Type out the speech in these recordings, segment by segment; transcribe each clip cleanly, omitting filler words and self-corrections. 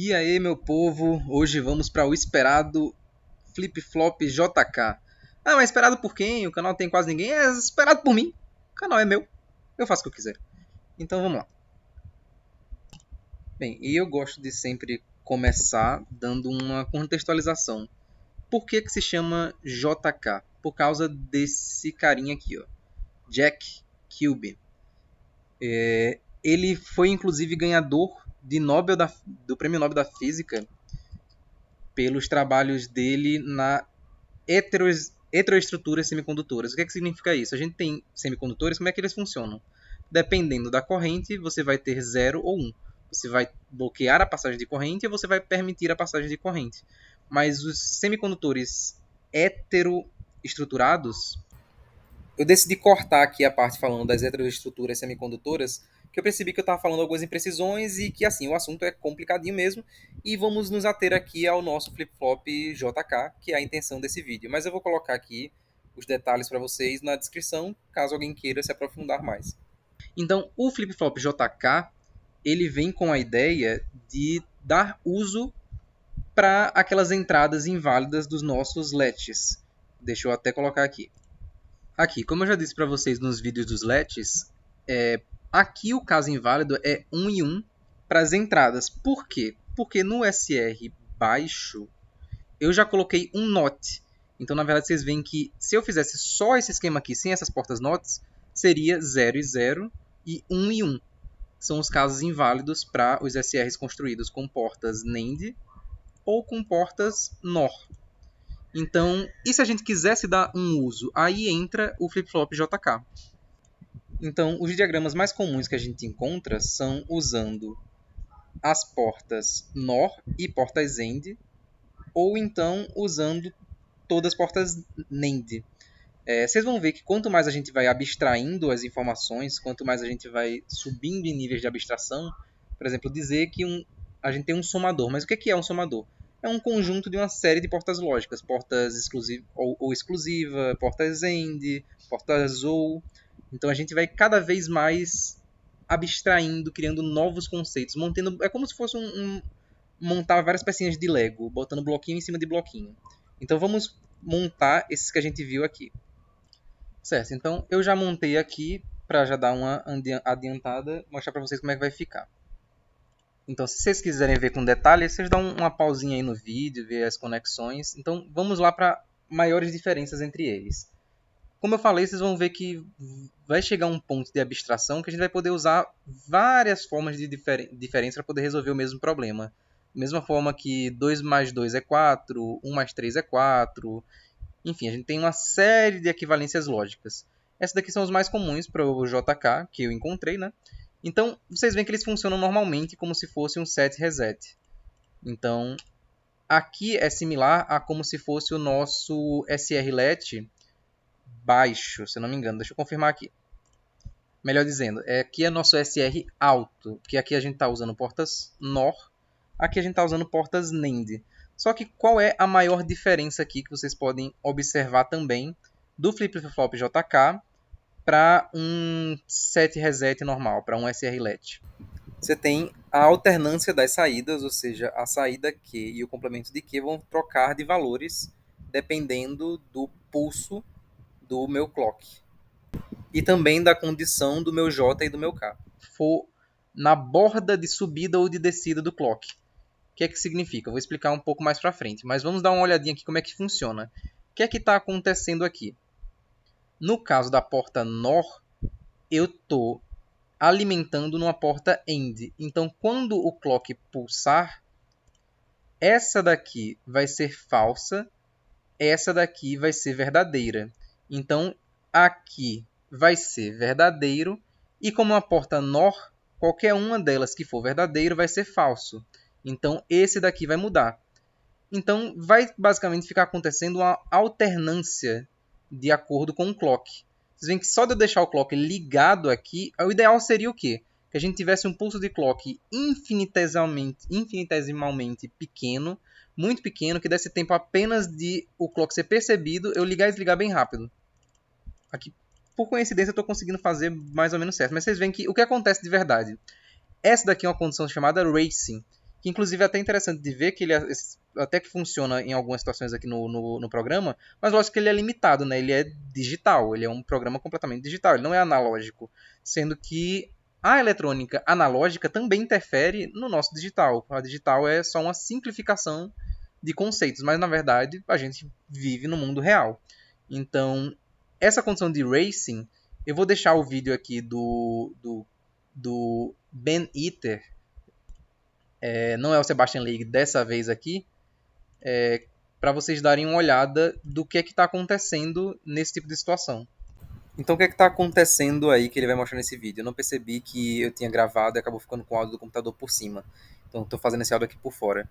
E aí, meu povo, hoje vamos para o esperado Flip-Flop JK. Ah, mas esperado por quem? O canal tem quase ninguém. É esperado por mim. O canal é meu. Eu faço o que eu quiser. Então vamos lá. Bem, e eu gosto de sempre começar dando uma contextualização. Por que que se chama JK? Por causa desse carinha aqui, ó. Jack Kilby. Ele foi inclusive ganhador do Prêmio Nobel da Física pelos trabalhos dele na heteroestruturas semicondutoras. O que é que significa isso? A gente tem semicondutores, como é que eles funcionam? Dependendo da corrente, você vai ter 0 ou 1. Um. Você vai bloquear a passagem de corrente ou você vai permitir a passagem de corrente. Mas os semicondutores heteroestruturados, eu decidi cortar aqui a parte falando das heteroestruturas semicondutoras, que eu percebi que eu estava falando algumas imprecisões e que assim o assunto é complicadinho mesmo. E vamos nos ater aqui ao nosso flip-flop JK, que é a intenção desse vídeo. Mas eu vou colocar aqui os detalhes para vocês na descrição, caso alguém queira se aprofundar mais. Então, o flip-flop JK, ele vem com a ideia de dar uso para aquelas entradas inválidas dos nossos latches. Deixa eu até colocar aqui. Aqui, como eu já disse para vocês nos vídeos dos latches, aqui o caso inválido é 1 e 1 para as entradas. Por quê? Porque no SR baixo eu já coloquei um NOT. Então, na verdade, vocês veem que se eu fizesse só esse esquema aqui, sem essas portas NOTs, seria 0 e 0 e 1 e 1. São os casos inválidos para os SRs construídos com portas NAND ou com portas NOR. Então, e se a gente quisesse dar um uso? Aí entra o flip-flop JK. Então, os diagramas mais comuns que a gente encontra são usando as portas NOR e portas AND, ou então usando todas as portas NAND. Vocês vão ver que quanto mais a gente vai abstraindo as informações, quanto mais a gente vai subindo em níveis de abstração, por exemplo, dizer que a gente tem um somador. Mas o que é um somador? É um conjunto de uma série de portas lógicas, portas exclusiva ou exclusiva, portas AND, portas OR. Então a gente vai cada vez mais abstraindo, criando novos conceitos, montando. É como se fosse montar várias pecinhas de Lego, botando bloquinho em cima de bloquinho. Então vamos montar esses que a gente viu aqui. Certo, então eu já montei aqui para já dar uma adiantada, mostrar para vocês como é que vai ficar. Então, se vocês quiserem ver com detalhes, vocês dão uma pausinha aí no vídeo, ver as conexões. Então, vamos lá para maiores diferenças entre eles. Como eu falei, vocês vão ver que vai chegar um ponto de abstração que a gente vai poder usar várias formas de diferença para poder resolver o mesmo problema. Da mesma forma que 2 mais 2 é 4, 1 mais 3 é 4. Enfim, a gente tem uma série de equivalências lógicas. Essas daqui são os mais comuns para o JK, que eu encontrei, né? Então, vocês veem que eles funcionam normalmente como se fosse um set reset. Então, aqui é similar a como se fosse o nosso SRLET baixo, se eu não me engano. Deixa eu confirmar aqui. Melhor dizendo, aqui é nosso SR alto, que aqui a gente está usando portas NOR, aqui a gente está usando portas NAND. Só que qual é a maior diferença aqui que vocês podem observar também do flip-flop JK para um set reset normal, para um SRLET? Você tem a alternância das saídas, ou seja, a saída Q e o complemento de Q vão trocar de valores dependendo do pulso do meu clock. E também da condição do meu J e do meu K. For na borda de subida ou de descida do clock. O que é que significa? Eu vou explicar um pouco mais para frente, mas vamos dar uma olhadinha aqui como é que funciona. O que é que está acontecendo aqui? No caso da porta NOR, eu estou alimentando numa porta AND. Então, quando o clock pulsar, essa daqui vai ser falsa, essa daqui vai ser verdadeira. Então, aqui vai ser verdadeiro, e como uma porta NOR, qualquer uma delas que for verdadeiro vai ser falso. Então, esse daqui vai mudar. Então, vai basicamente ficar acontecendo uma alternância de acordo com o clock. Vocês veem que só de eu deixar o clock ligado aqui, o ideal seria o quê? Que a gente tivesse um pulso de clock infinitesimalmente pequeno, muito pequeno, que desse tempo apenas de o clock ser percebido, eu ligar e desligar bem rápido. Aqui, por coincidência, eu estou conseguindo fazer mais ou menos certo. Mas vocês veem que o que acontece de verdade? Essa daqui é uma condição chamada racing. que inclusive é até interessante de ver que ele até que funciona em algumas situações aqui no programa, mas lógico que ele é limitado, né? Ele é digital, ele é um programa completamente digital, ele não é analógico, sendo que a eletrônica analógica também interfere no nosso digital. A digital é só uma simplificação de conceitos, mas na verdade a gente vive no mundo real. Então, essa condição de racing, eu vou deixar o vídeo aqui do Ben Eater, não é o Sebastian League dessa vez aqui, para vocês darem uma olhada do que é que está acontecendo nesse tipo de situação. Então o que é que está acontecendo aí que ele vai mostrar nesse vídeo? Eu não percebi que eu tinha gravado e acabou ficando com o áudio do computador por cima. Então estou fazendo esse áudio aqui por fora.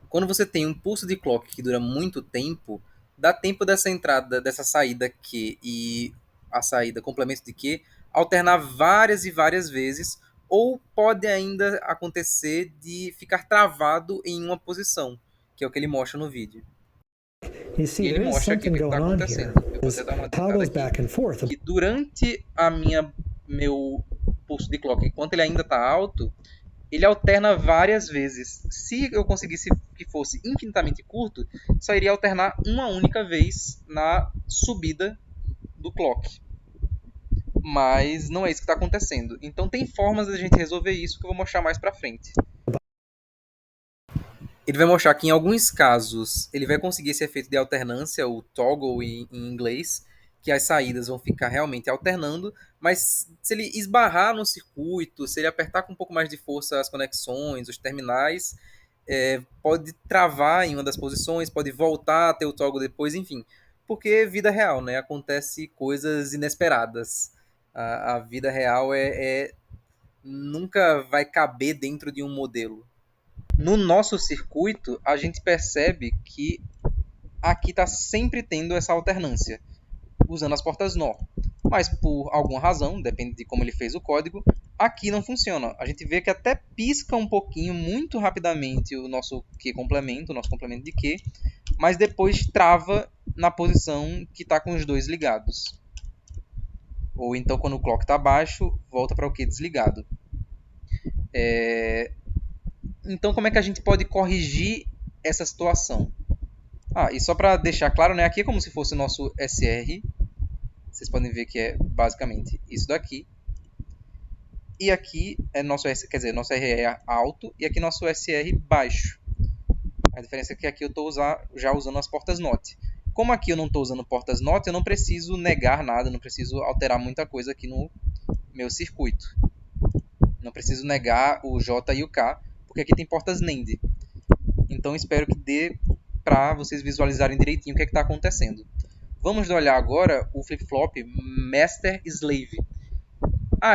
Quando você tem um pulso de clock que dura muito tempo, dá tempo dessa entrada, dessa saída Q e a saída complemento de Q alternar várias e várias vezes, ou pode ainda acontecer de ficar travado em uma posição, que é o que ele mostra no vídeo. E ele mostra aqui o que está acontecendo. Eu vou até dar uma digitada aqui. Que durante meu pulso de clock, enquanto ele ainda está alto, ele alterna várias vezes. Se eu conseguisse que fosse infinitamente curto, só iria alternar uma única vez na subida do clock. Mas não é isso que está acontecendo. Então tem formas de a gente resolver isso que eu vou mostrar mais para frente. Ele vai mostrar que em alguns casos ele vai conseguir esse efeito de alternância, o toggle em inglês, que as saídas vão ficar realmente alternando, mas se ele esbarrar no circuito, se ele apertar com um pouco mais de força as conexões, os terminais, pode travar em uma das posições, pode voltar a ter o toggle depois, enfim. Porque vida real, né? Acontece coisas inesperadas. A vida real nunca vai caber dentro de um modelo. No nosso circuito, a gente percebe que aqui está sempre tendo essa alternância, usando as portas NOR. Mas por alguma razão, depende de como ele fez o código, aqui não funciona. A gente vê que até pisca um pouquinho, muito rapidamente, o nosso Q complemento, o nosso complemento de Q, mas depois trava na posição que está com os dois ligados. Ou então, quando o clock está baixo, volta para o Q desligado. Então, como é que a gente pode corrigir essa situação? E só para deixar claro, né, aqui é como se fosse o nosso SR. Vocês podem ver que é basicamente isso daqui. E aqui é nosso RE é alto e aqui nosso SR baixo. A diferença é que aqui eu estou já usando as portas NOT. Como aqui eu não estou usando portas NOT, eu não preciso negar nada, não preciso alterar muita coisa aqui no meu circuito. Não preciso negar o J e o K, porque aqui tem portas NAND. Então espero que dê para vocês visualizarem direitinho o que está acontecendo. Vamos olhar agora o flip-flop Master Slave.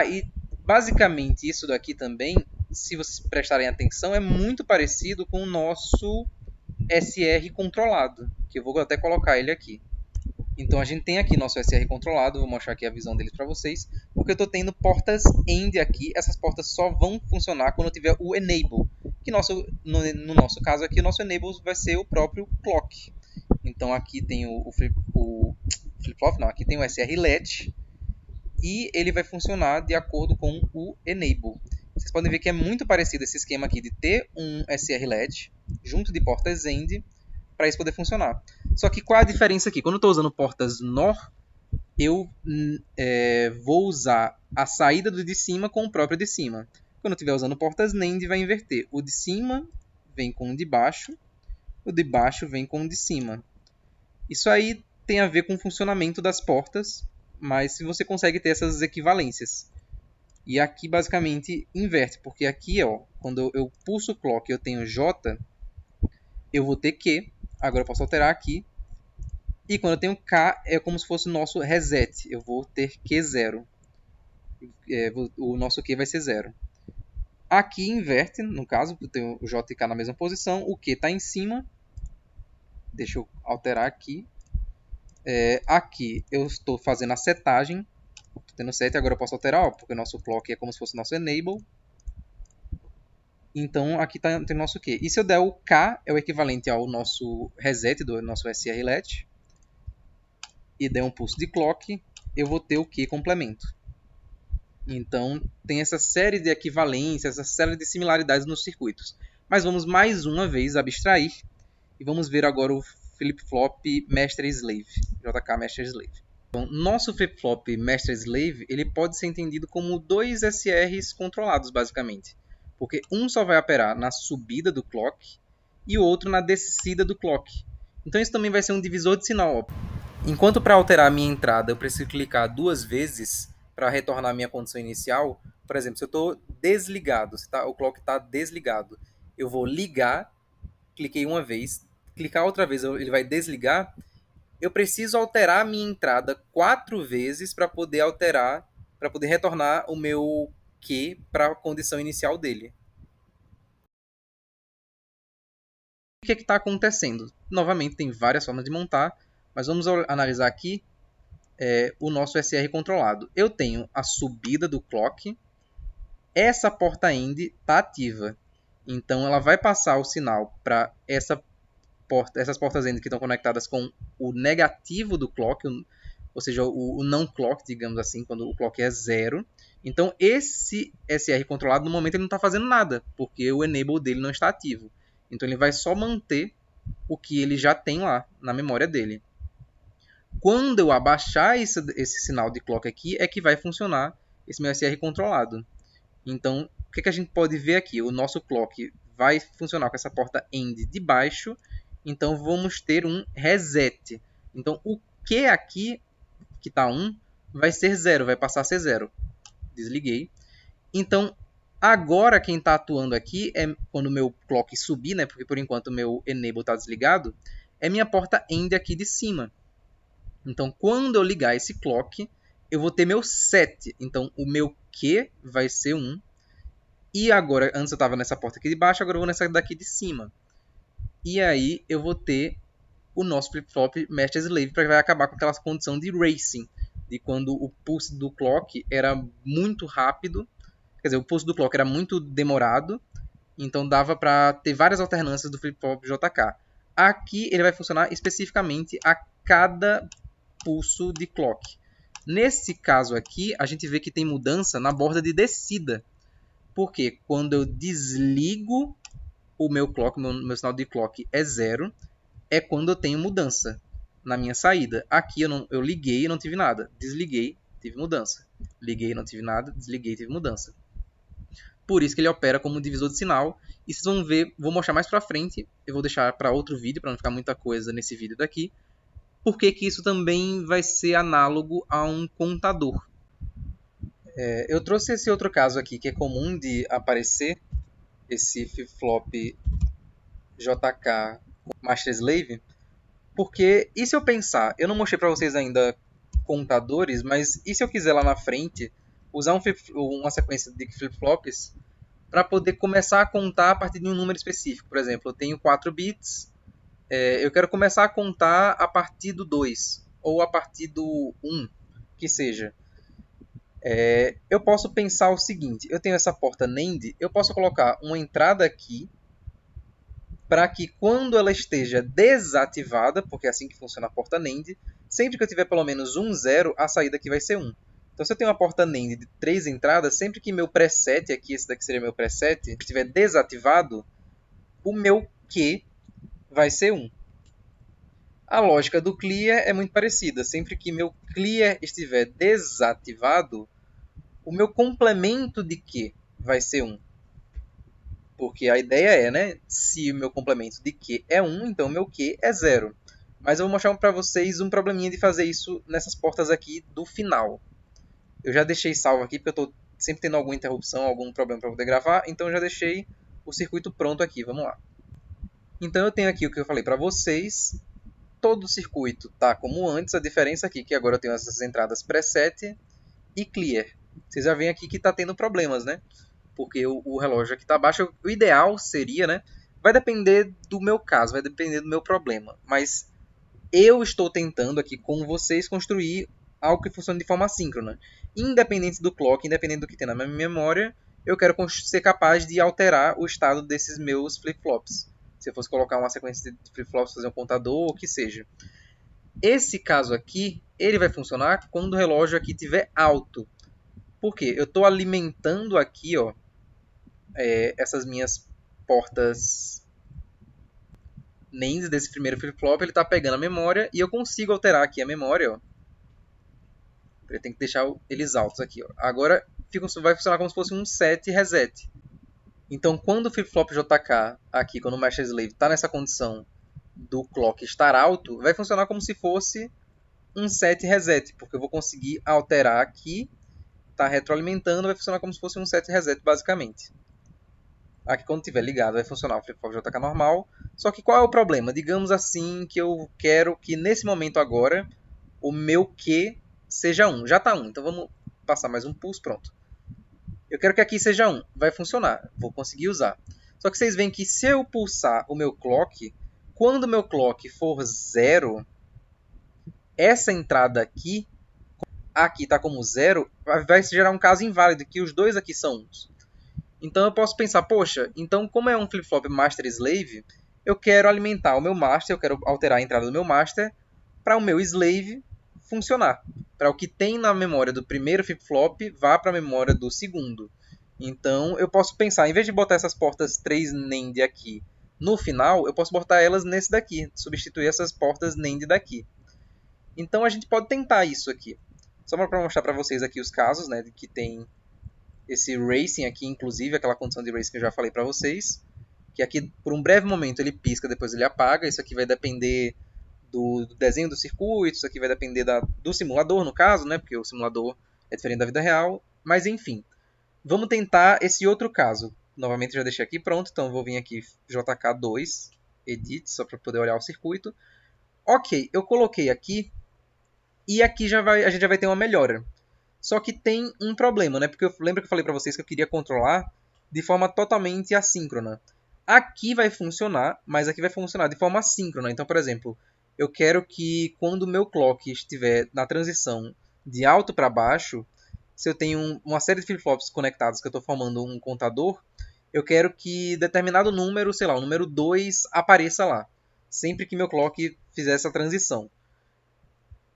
E basicamente isso daqui também, se vocês prestarem atenção, é muito parecido com o nosso SR controlado, que eu vou até colocar ele aqui. Então a gente tem aqui nosso SR controlado, vou mostrar aqui a visão deles para vocês, porque eu estou tendo portas AND aqui, essas portas só vão funcionar quando eu tiver o Enable, que no nosso caso aqui, o nosso Enable vai ser o próprio Clock. Então aqui tem o flip-flop, não, aqui tem o SR LED, e ele vai funcionar de acordo com o Enable. Vocês podem ver que é muito parecido esse esquema aqui de ter um SR LED junto de portas AND para isso poder funcionar. Só que qual é a diferença aqui? Quando eu estou usando portas NOR, eu vou usar a saída do de cima com o próprio de cima. Quando eu estiver usando portas NAND, vai inverter. O de cima vem com o de baixo vem com o de cima. Isso aí tem a ver com o funcionamento das portas, mas se você consegue ter essas equivalências. E aqui basicamente inverte, porque aqui, quando eu pulso o clock e eu tenho J, eu vou ter Q. Agora eu posso alterar aqui. E quando eu tenho K, é como se fosse o nosso reset. Eu vou ter Q0. O nosso Q vai ser 0. Aqui inverte, no caso, eu tenho o J e K na mesma posição. O Q está em cima. Deixa eu alterar aqui. Aqui eu estou fazendo a setagem. Estou tendo set, agora eu posso alterar, porque o nosso clock é como se fosse o nosso enable. Então aqui tem o nosso Q. E se eu der o K, é o equivalente ao nosso reset do nosso SR LED. E der um pulso de clock, eu vou ter o Q complemento. Então tem essa série de equivalências, essa série de similaridades nos circuitos. Mas vamos mais uma vez abstrair e vamos ver agora o flip-flop Master-Slave, JK Master-Slave. Então, nosso flip-flop Master-Slave ele pode ser entendido como dois SRs controlados, basicamente. Porque um só vai operar na subida do clock e o outro na descida do clock. Então isso também vai ser um divisor de sinal. Enquanto para alterar a minha entrada eu preciso clicar 2 vezes para retornar a minha condição inicial, por exemplo, se eu estou desligado, se o clock está desligado, eu vou ligar, cliquei uma vez, clicar outra vez ele vai desligar, eu preciso alterar a minha entrada 4 vezes para poder retornar o meu Q para a condição inicial dele. O que está acontecendo? Novamente, tem várias formas de montar, mas vamos analisar aqui o nosso SR controlado. Eu tenho a subida do clock, essa porta end está ativa, então ela vai passar o sinal para essas portas end que estão conectadas com o negativo do clock, ou seja, o não clock, digamos assim, quando o clock é 0. Então esse SR controlado no momento ele não está fazendo nada, porque o enable dele não está ativo. Então ele vai só manter o que ele já tem lá na memória dele. Quando eu abaixar esse sinal de clock aqui, é que vai funcionar esse meu SR controlado. Então, o que a gente pode ver aqui? O nosso clock vai funcionar com essa porta end de baixo, então vamos ter um reset. Então, o Q aqui, que está 1, vai ser 0, vai passar a ser 0. Desliguei. Então, agora quem está atuando aqui é quando o meu clock subir, né? Porque por enquanto o meu enable está desligado, é minha porta end aqui de cima. Então, quando eu ligar esse clock, eu vou ter meu set. Então, o meu Q vai ser 1. E agora, antes eu estava nessa porta aqui de baixo, agora eu vou nessa daqui de cima. E aí eu vou ter o nosso flip-flop Master-Slave, para vai acabar com aquela condição de racing, de quando o pulse do clock era muito rápido. Quer dizer, o pulse do clock era muito demorado, então dava para ter várias alternâncias do flip-flop JK. Aqui ele vai funcionar especificamente a cada pulso de clock. Nesse caso aqui, a gente vê que tem mudança na borda de descida. Porque quando eu desligo o meu clock, meu sinal de clock é 0, é quando eu tenho mudança na minha saída. Aqui eu liguei e não tive nada. Desliguei, tive mudança. Liguei, não tive nada. Desliguei, tive mudança. Por isso que ele opera como um divisor de sinal. E vocês vão ver, vou mostrar mais pra frente. Eu vou deixar para outro vídeo, para não ficar muita coisa nesse vídeo daqui. Porque que isso também vai ser análogo a um contador. Eu trouxe esse outro caso aqui, que é comum de aparecer, esse flip-flop JK Master Slave, porque, e se eu pensar, eu não mostrei para vocês ainda contadores, mas e se eu quiser lá na frente usar uma sequência de flip-flops para poder começar a contar a partir de um número específico? Por exemplo, eu tenho 4 bits, eu quero começar a contar a partir do 2, ou a partir do 1, que seja. Eu posso pensar o seguinte, eu tenho essa porta NAND, eu posso colocar uma entrada aqui para que quando ela esteja desativada, porque é assim que funciona a porta NAND, sempre que eu tiver pelo menos um 0, a saída aqui vai ser 1. Então se eu tenho uma porta NAND de 3 entradas, sempre que meu preset aqui, esse daqui seria meu preset, estiver desativado, o meu Q vai ser 1. A lógica do clear é muito parecida. Sempre que meu clear estiver desativado, o meu complemento de Q vai ser 1. Porque a ideia é, né? Se o meu complemento de Q é 1, então o meu Q é 0. Mas eu vou mostrar para vocês um probleminha de fazer isso nessas portas aqui do final. Eu já deixei salvo aqui, porque eu estou sempre tendo alguma interrupção, algum problema para poder gravar. Então eu já deixei o circuito pronto aqui. Vamos lá. Então eu tenho aqui o que eu falei para vocês. Todo o circuito está como antes. A diferença aqui é que agora eu tenho essas entradas preset e clear. Vocês já veem aqui que está tendo problemas, né? Porque o relógio aqui está baixo. O ideal seria, né? Vai depender do meu caso, vai depender do meu problema. Mas eu estou tentando aqui com vocês construir algo que funcione de forma assíncrona. Independente do clock, independente do que tem na minha memória, eu quero ser capaz de alterar o estado desses meus flip-flops. Se eu fosse colocar uma sequência de flip-flops, fazer um contador, ou o que seja. Esse caso aqui, ele vai funcionar quando o relógio aqui estiver alto. Por quê? Eu estou alimentando aqui, ó, essas minhas portas NAND desse primeiro flip-flop, ele está pegando a memória e eu consigo alterar aqui a memória, ó. Ele tem que deixar eles altos aqui, ó. Agora vai funcionar como se fosse um set reset. Então, quando o flip-flop JK aqui, quando o Master Slave está nessa condição do clock estar alto, vai funcionar como se fosse um set reset, porque eu vou conseguir alterar aqui, tá retroalimentando, vai funcionar como se fosse um set reset, basicamente. Aqui, quando estiver ligado, vai funcionar o flip-flop JK normal. Só que qual é o problema? Digamos assim que eu quero que, nesse momento agora, o meu Q seja 1. Já está 1, então vamos passar mais um pulse, pronto. Eu quero que aqui seja 1. Vai funcionar, vou conseguir usar. Só que vocês veem que se eu pulsar o meu clock, quando o meu clock for 0, essa entrada aqui está como 0, vai gerar um caso inválido, que os dois aqui são 1s. Então eu posso pensar, poxa, então como é um flip-flop Master Slave, eu quero alimentar o meu Master, eu quero alterar a entrada do meu Master para o meu Slave funcionar. Para o que tem na memória do primeiro flip-flop, vá para a memória do segundo. Então eu posso pensar, em vez de botar essas portas 3 NAND aqui no final, eu posso botar elas nesse daqui, substituir essas portas NAND daqui. Então a gente pode tentar isso aqui. Só para mostrar para vocês aqui os casos, né, que tem esse racing aqui, inclusive aquela condição de racing que eu já falei para vocês, que aqui por um breve momento ele pisca, depois ele apaga. Isso aqui vai depender do desenho do circuito, isso aqui vai depender do simulador, no caso, né, porque o simulador é diferente da vida real. Mas enfim, vamos tentar esse outro caso. Novamente já deixei aqui pronto, então eu vou vir aqui JK2 Edit, só para poder olhar o circuito. Ok, eu coloquei aqui e aqui a gente já vai ter uma melhora. Só que tem um problema, né? Porque eu lembro que eu falei para vocês que eu queria controlar de forma totalmente assíncrona. Aqui vai funcionar, mas aqui vai funcionar de forma assíncrona. Então, por exemplo, eu quero que quando o meu clock estiver na transição de alto para baixo, se eu tenho uma série de flip-flops conectados que eu estou formando um contador, eu quero que determinado número, sei lá, o número 2 apareça lá, sempre que meu clock fizer essa transição.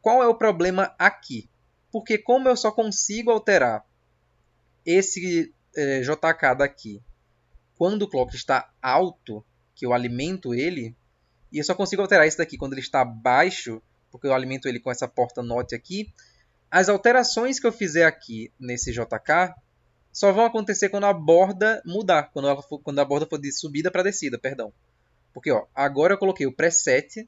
Qual é o problema aqui? Porque como eu só consigo alterar esse JK daqui quando o clock está alto, que eu alimento ele, e eu só consigo alterar esse daqui quando ele está baixo, porque eu alimento ele com essa porta NOT aqui, as alterações que eu fizer aqui nesse JK só vão acontecer quando a borda mudar, quando a borda for de subida para descida, perdão. Porque ó, agora eu coloquei o preset,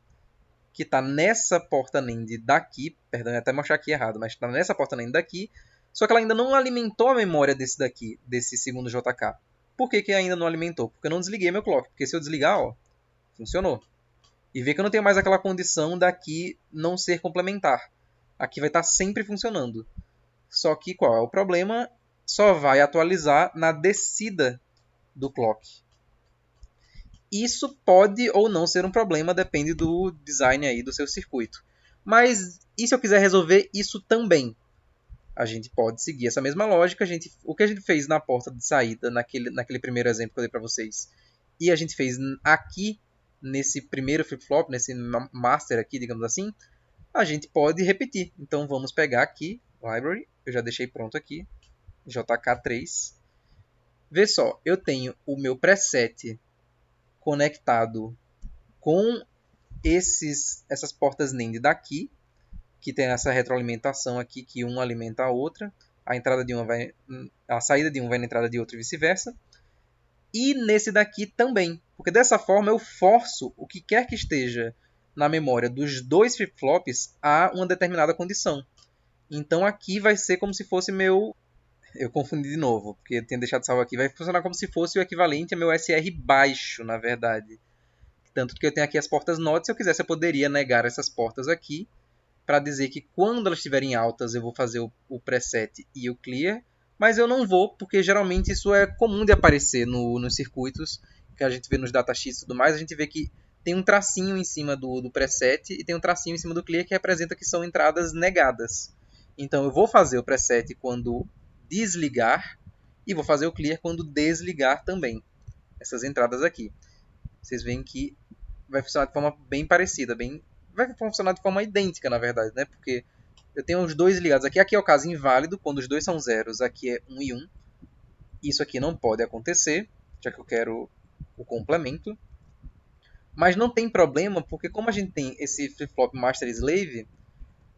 que está nessa porta NAND daqui, perdão, eu até mostrar aqui errado, mas está nessa porta NAND daqui, só que ela ainda não alimentou a memória desse daqui, desse segundo JK. Por que ainda não alimentou? Porque eu não desliguei meu clock, porque se eu desligar, ó, funcionou. E vê que eu não tenho mais aquela condição daqui não ser complementar. Aqui vai estar sempre funcionando. Só que qual é o problema? Só vai atualizar na descida do clock. Isso pode ou não ser um problema, depende do design aí do seu circuito. Mas e se eu quiser resolver isso também? A gente pode seguir essa mesma lógica. O que a gente fez na porta de saída, naquele primeiro exemplo que eu dei para vocês, e a gente fez aqui, nesse primeiro flip-flop, nesse master aqui, digamos assim, a gente pode repetir. Então vamos pegar aqui, library, eu já deixei pronto aqui, JK3. Vê só, eu tenho o meu preset conectado com essas portas NAND daqui, que tem essa retroalimentação aqui, que uma alimenta a outra. A saída de um vai na entrada de outro e vice-versa. E nesse daqui também, porque dessa forma eu forço o que quer que esteja na memória dos dois flip-flops a uma determinada condição. Então aqui vai ser como se fosse meu... Eu confundi de novo, porque eu tinha deixado salvo aqui. Vai funcionar como se fosse o equivalente a meu SR baixo, na verdade. Tanto que eu tenho aqui as portas NOT. Se eu quisesse, eu poderia negar essas portas aqui, para dizer que quando elas estiverem altas eu vou fazer o preset e o clear. Mas eu não vou, porque geralmente isso é comum de aparecer nos circuitos, que a gente vê nos datasheets e tudo mais. A gente vê que tem um tracinho em cima do preset e tem um tracinho em cima do clear que representa que são entradas negadas. Então eu vou fazer o preset quando desligar e vou fazer o clear quando desligar também. Essas entradas aqui. Vocês veem que vai funcionar de forma bem parecida, vai funcionar de forma idêntica, na verdade, né? Porque eu tenho os dois ligados aqui. Aqui é o caso inválido, quando os dois são zeros, aqui é 1 e 1. Isso aqui não pode acontecer, já que eu quero o complemento. Mas não tem problema, porque como a gente tem esse flip-flop Master Slave,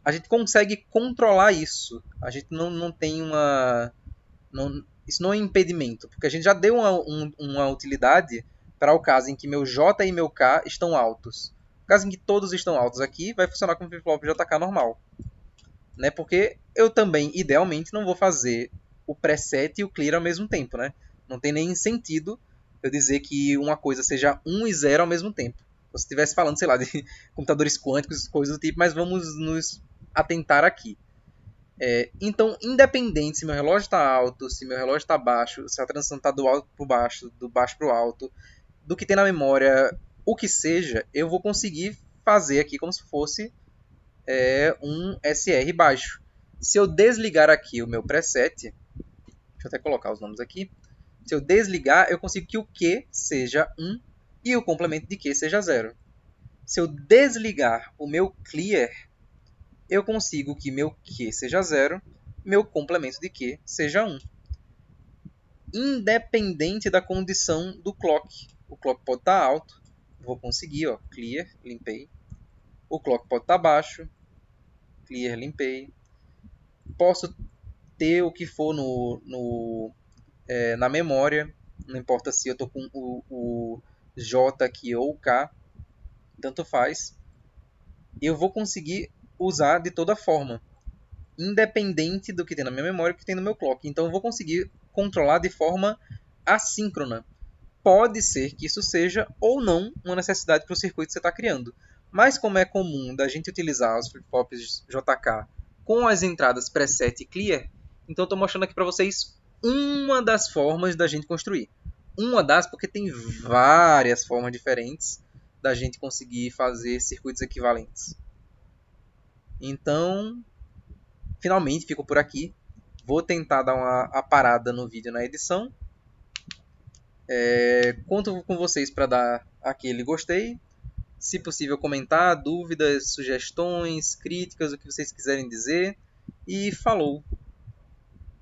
a gente consegue controlar isso. A gente não tem uma... isso não é impedimento, porque a gente já deu uma utilidade para o caso em que meu J e meu K estão altos. No caso em que todos estão altos aqui, vai funcionar como flip-flop JK normal. Né? Porque eu também, idealmente, não vou fazer o preset e o clear ao mesmo tempo. Né? Não tem nem sentido eu dizer que uma coisa seja 1 e 0 ao mesmo tempo. Se estivesse falando, sei lá, de computadores quânticos, coisas do tipo, mas vamos nos atentar aqui. Então, independente se meu relógio está alto, se meu relógio está baixo, se a transição está do alto para o baixo, do baixo para o alto, do que tem na memória, o que seja, eu vou conseguir fazer aqui como se fosse um SR baixo. Se eu desligar aqui o meu preset, deixa eu até colocar os nomes aqui. Se eu desligar, eu consigo que o Q seja 1 e o complemento de Q seja 0. Se eu desligar o meu clear, eu consigo que meu Q seja 0, meu complemento de Q seja 1. Independente da condição do clock. O clock pode estar alto, vou conseguir, ó, clear, limpei. O clock pode estar baixo, clear, limpei. Posso ter o que for na memória, não importa se eu estou com o J aqui ou o K, tanto faz. Eu vou conseguir usar de toda forma, independente do que tem na minha memória e do que tem no meu clock. Então eu vou conseguir controlar de forma assíncrona. Pode ser que isso seja ou não uma necessidade para o circuito que você está criando. Mas como é comum da gente utilizar os flip-flops JK com as entradas preset e clear, então eu estou mostrando aqui para vocês uma das formas da gente construir. Uma das, porque tem várias formas diferentes da gente conseguir fazer circuitos equivalentes. Então, finalmente fico por aqui. Vou tentar dar uma parada no vídeo na edição. Conto com vocês para dar aquele gostei. Se possível, comentar, dúvidas, sugestões, críticas, o que vocês quiserem dizer. E falou!